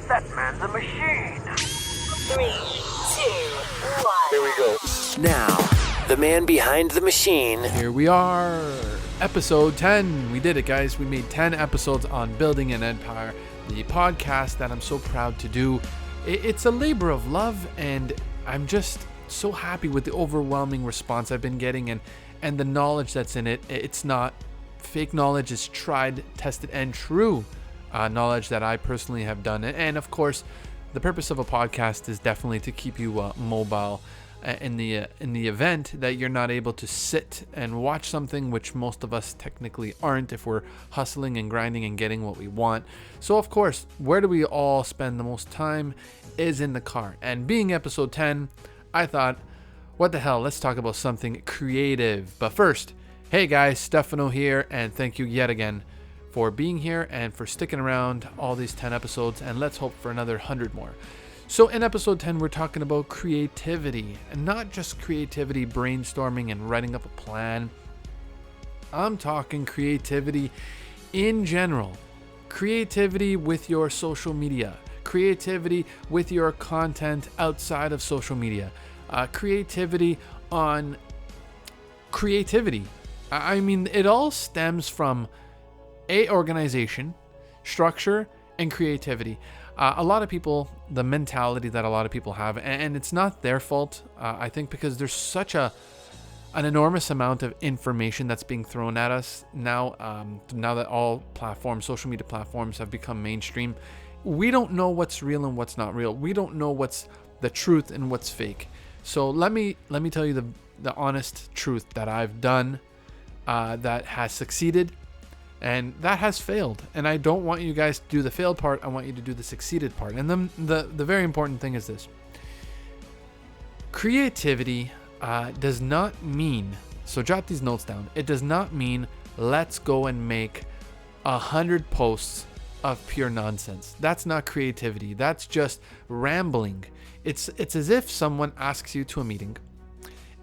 That man's a machine. 3, 2, 1. Here we go. Now, the man behind the machine. Here we are, episode 10. We did it, guys. We made 10 episodes on Building an Empire, the podcast that I'm so proud to do. It's a labor of love, and I'm just so happy with the overwhelming response I've been getting and the knowledge that's in it. It's not fake knowledge, it's tried, tested, and true knowledge that I personally have done. And of course, the purpose of a podcast is definitely to keep you mobile in the event that you're not able to sit and watch something, which most of us technically aren't if we're hustling and grinding and getting what we want. So of course, where do we all spend the most time is in the car. And being episode 10, I thought, what the hell, let's talk about something creative. But first, hey guys, Stefano here, and thank you yet again for being here and for sticking around all these 10 episodes, and let's hope for another 100 more. So in episode 10, we're talking about creativity, and not just creativity, brainstorming and writing up a plan. I'm talking creativity in general. Creativity with your social media. Creativity with your content outside of social media. Creativity on creativity. I mean, it all stems from organization, structure, and creativity. A lot of people, the mentality that a lot of people have, and it's not their fault, I think, because there's such an enormous amount of information that's being thrown at us now. Now that all platforms, social media platforms, have become mainstream, we don't know what's real and what's not real. We don't know what's the truth and what's fake. So let me tell you the honest truth that I've done that has succeeded and that has failed. And I don't want you guys to do the failed part. I want you to do the succeeded part. And then the very important thing is this. Creativity does not mean, so jot these notes down. It does not mean let's go and make 100 posts of pure nonsense. That's not creativity. That's just rambling. It's as if someone asks you to a meeting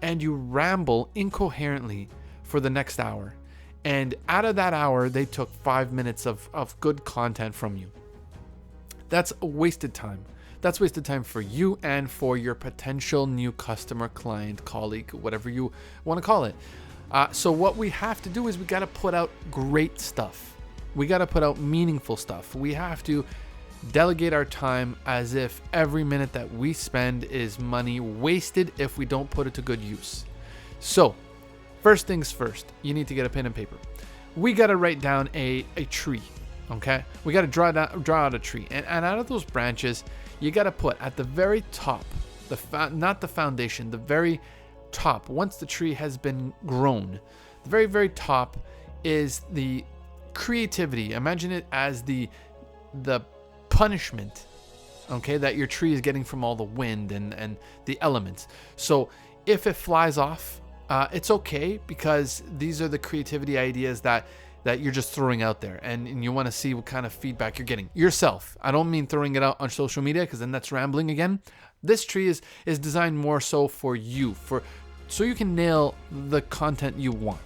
and you ramble incoherently for the next hour. And out of that hour, they took 5 minutes of good content from you. That's a wasted time. That's wasted time for you and for your potential new customer, client, colleague, whatever you want to call it. So what we have to do is we got to put out great stuff. We got to put out meaningful stuff. We have to delegate our time as if every minute that we spend is money wasted if we don't put it to good use. So first things first, you need to get a pen and paper. We got to write down a tree, okay? We got to draw out a tree. And out of those branches, you got to put at the very top, not the foundation, the very top, once the tree has been grown, the very, very top is the creativity. Imagine it as the punishment, okay, that your tree is getting from all the wind and the elements. So if it flies off, it's okay, because these are the creativity ideas that you're just throwing out there, and you want to see what kind of feedback you're getting yourself. I don't mean throwing it out on social media, because then that's rambling again. This tree is designed more so for you, so you can nail the content you want.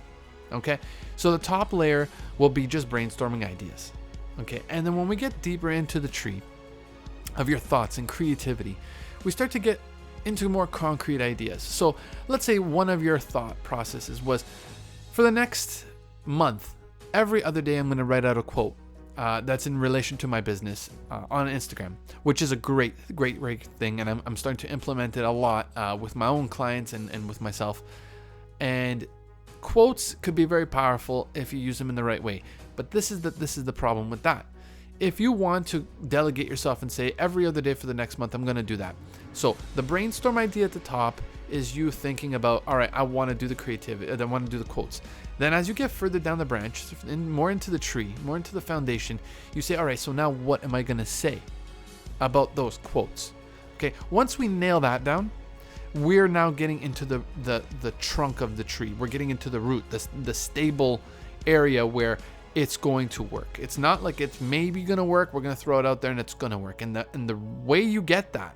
Okay, so the top layer will be just brainstorming ideas. Okay, and then when we get deeper into the tree of your thoughts and creativity, we start to get into more concrete ideas. So let's say one of your thought processes was, for the next month, every other day I'm going to write out a quote that's in relation to my business on Instagram, which is a great thing, and I'm starting to implement it a lot with my own clients and with myself. And quotes could be very powerful if you use them in the right way, but this is the problem with that. If you want to delegate yourself and say every other day for the next month, I'm going to do that. So the brainstorm idea at the top is you thinking about, all right, I want to do the creativity, I want to do the quotes. Then as you get further down the branch and more into the tree, more into the foundation, you say, all right, so now what am I going to say about those quotes? Okay, once we nail that down, we're now getting into the trunk of the tree. We're getting into the root, the stable area where it's going to work. It's not like it's maybe going to work. We're going to throw it out there and it's going to work. And the way you get that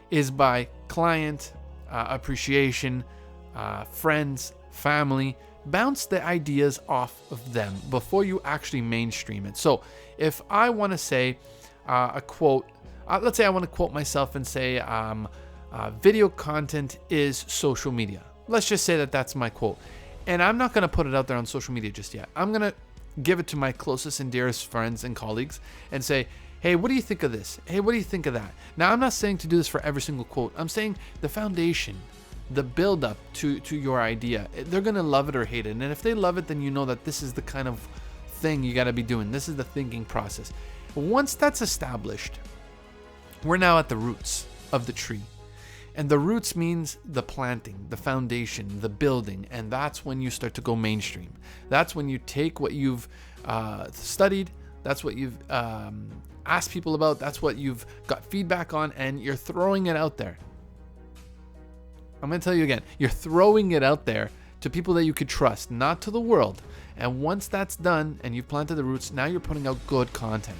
is by client appreciation, friends, family. Bounce the ideas off of them before you actually mainstream it. So if I want to say a quote let's say I want to quote myself and say, video content is social media. Let's just say that that's my quote. And I'm not going to put it out there on social media just yet. I'm going to give it to my closest and dearest friends and colleagues and say, hey, what do you think of this? Hey, what do you think of that? Now, I'm not saying to do this for every single quote. I'm saying the foundation, the build up to your idea. They're going to love it or hate it. And if they love it, then you know that this is the kind of thing you got to be doing. This is the thinking process. Once that's established, we're now at the roots of the tree. And the roots means the planting, the foundation, the building. And that's when you start to go mainstream. That's when you take what you've studied, that's what you've asked people about, that's what you've got feedback on, and you're throwing it out there. I'm going to tell you again, you're throwing it out there to people that you could trust, not to the world. And once that's done and you've planted the roots, now you're putting out good content.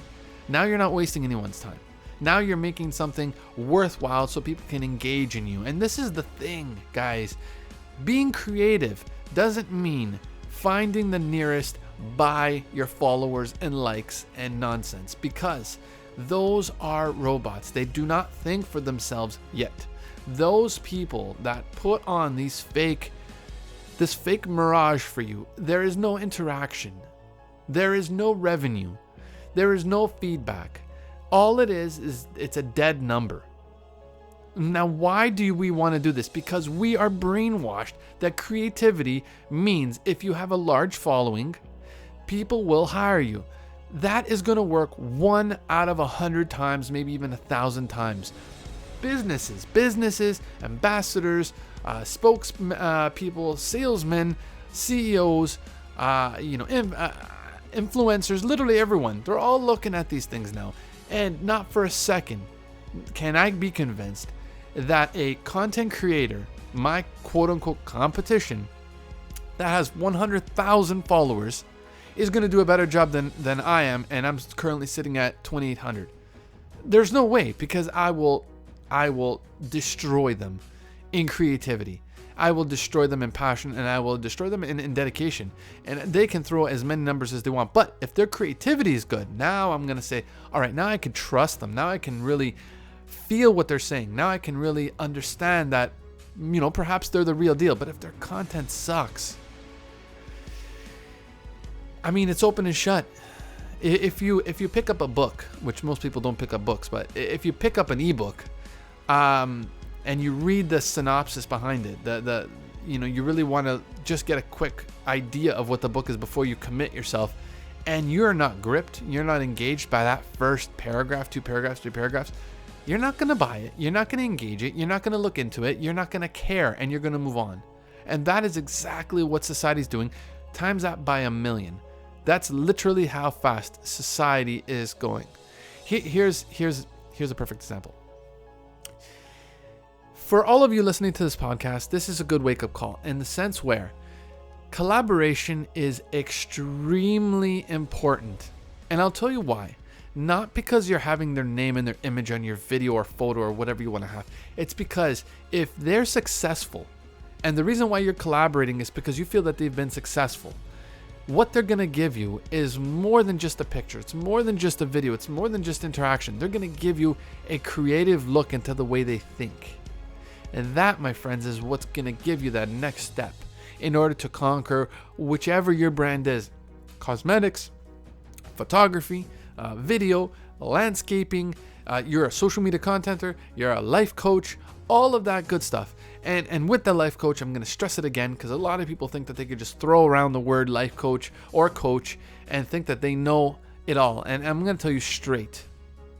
Now you're not wasting anyone's time. Now you're making something worthwhile so people can engage in you. And this is the thing, guys. Being creative doesn't mean finding the nearest by your followers and likes and nonsense, because those are robots. They do not think for themselves yet. Those people that put on this fake mirage for you, there is no interaction. There is no revenue. There is no feedback. All it is it's a dead number. Now, why do we want to do this? Because we are brainwashed that creativity means if you have a large following, people will hire you. That is going to work 1 out of 100 times, maybe even 1,000 times. Businesses, ambassadors, spokespeople, salesmen, CEOs, influencers, literally everyone. They're all looking at these things now. And not for a second can I be convinced that a content creator, my quote-unquote competition, that has 100,000 followers is going to do a better job than I am, and I'm currently sitting at 2,800. There's no way, because I will destroy them in creativity. I will destroy them in passion, and I will destroy them in dedication. And they can throw as many numbers as they want. But if their creativity is good, now I'm going to say, all right, now I can trust them. Now I can really feel what they're saying. Now I can really understand that, perhaps they're the real deal. But if their content sucks, it's open and shut. If you pick up a book, which most people don't pick up books, but if you pick up an ebook, and you read the synopsis behind it, you really want to just get a quick idea of what the book is before you commit yourself, and you're not gripped, you're not engaged by that first paragraph, 2 paragraphs, 3 paragraphs, you're not going to buy it, you're not going to engage it, you're not going to look into it, you're not going to care, and you're going to move on. And that is exactly what society's doing, times that by 1,000,000. That's literally how fast society is going. Here's a perfect example. For all of you listening to this podcast, this is a good wake-up call in the sense where collaboration is extremely important. And I'll tell you why. Not because you're having their name and their image on your video or photo or whatever you want to have. It's because if they're successful, and the reason why you're collaborating is because you feel that they've been successful, what they're going to give you is more than just a picture. It's more than just a video. It's more than just interaction. They're going to give you a creative look into the way they think. And that, my friends, is what's going to give you that next step in order to conquer whichever your brand is. Cosmetics, photography, video, landscaping, you're a social media contenter, you're a life coach, all of that good stuff. And with the life coach, I'm going to stress it again, because a lot of people think that they could just throw around the word life coach or coach and think that they know it all. And I'm going to tell you straight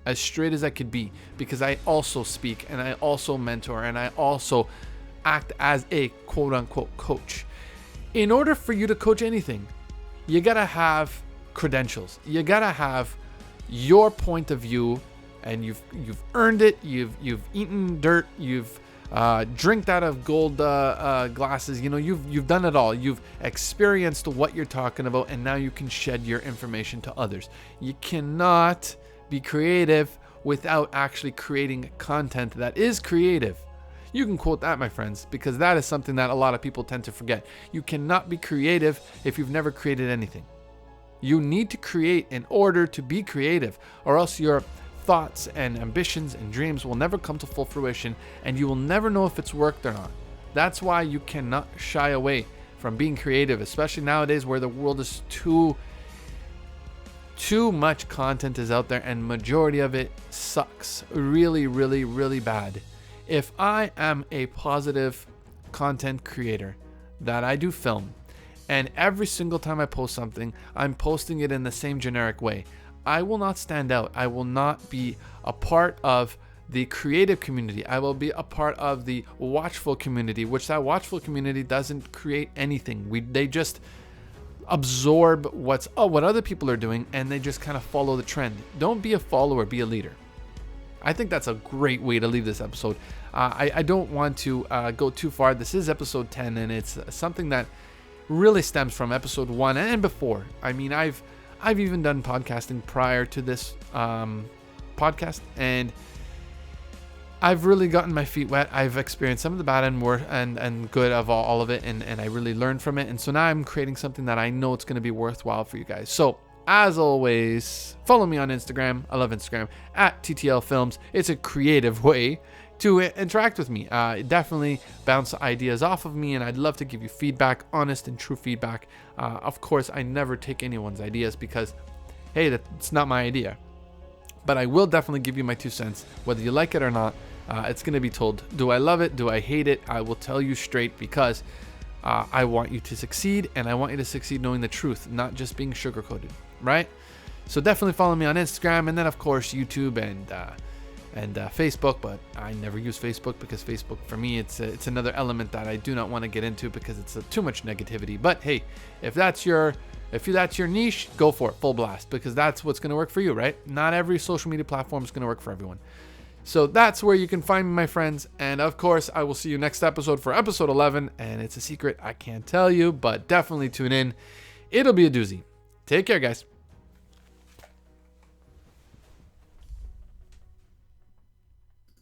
as I could be, because I also speak and I also mentor and I also act as a quote unquote coach. In order for you to coach anything, you gotta have credentials. You gotta have your point of view, and you've earned it. You've eaten dirt. You've drinked out of gold glasses. You've done it all. You've experienced what you're talking about, and now you can shed your information to others. You cannot be creative without actually creating content that is creative. You can quote that, my friends, because that is something that a lot of people tend to forget. You cannot be creative if you've never created anything. You need to create in order to be creative, or else you're thoughts and ambitions and dreams will never come to full fruition, and you will never know if it's worked or not. That's why you cannot shy away from being creative, especially nowadays where the world is too much content is out there, and majority of it sucks really, really, really bad. If I am a positive content creator that I do film, and every single time I post something, I'm posting it in the same generic way, I will not stand out. I will not be a part of the creative community. I will be a part of the watchful community, which that watchful community doesn't create anything. They just absorb what other people are doing, and they just kind of follow the trend. Don't be a follower, be a leader. I think that's a great way to leave this episode. I don't want to go too far. This is episode 10, and it's something that really stems from episode 1 and before. I mean, I've even done podcasting prior to this podcast, and I've really gotten my feet wet. I've experienced some of the bad and good of all of it, and I really learned from it. And so now I'm creating something that I know it's going to be worthwhile for you guys. So as always, follow me on Instagram. I love Instagram at TTL Films. It's a creative way to interact with me. Definitely bounce ideas off of me, and I'd love to give you feedback, honest and true feedback. Of course, I never take anyone's ideas because, hey, that's not my idea. But I will definitely give you my 2 cents, whether you like it or not. It's going to be told. Do I love it? Do I hate it? I will tell you straight, because I want you to succeed, and I want you to succeed knowing the truth, not just being sugar-coated, right? So definitely follow me on Instagram, and then of course YouTube and Facebook. But I never use Facebook because Facebook, for me, it's another element that I do not want to get into because it's too much negativity. But hey, if that's your niche, go for it, full blast, because that's what's going to work for you, right? Not every social media platform is going to work for everyone. So that's where you can find me, my friends. And of course, I will see you next episode for episode 11. And it's a secret I can't tell you, but definitely tune in. It'll be a doozy. Take care, guys.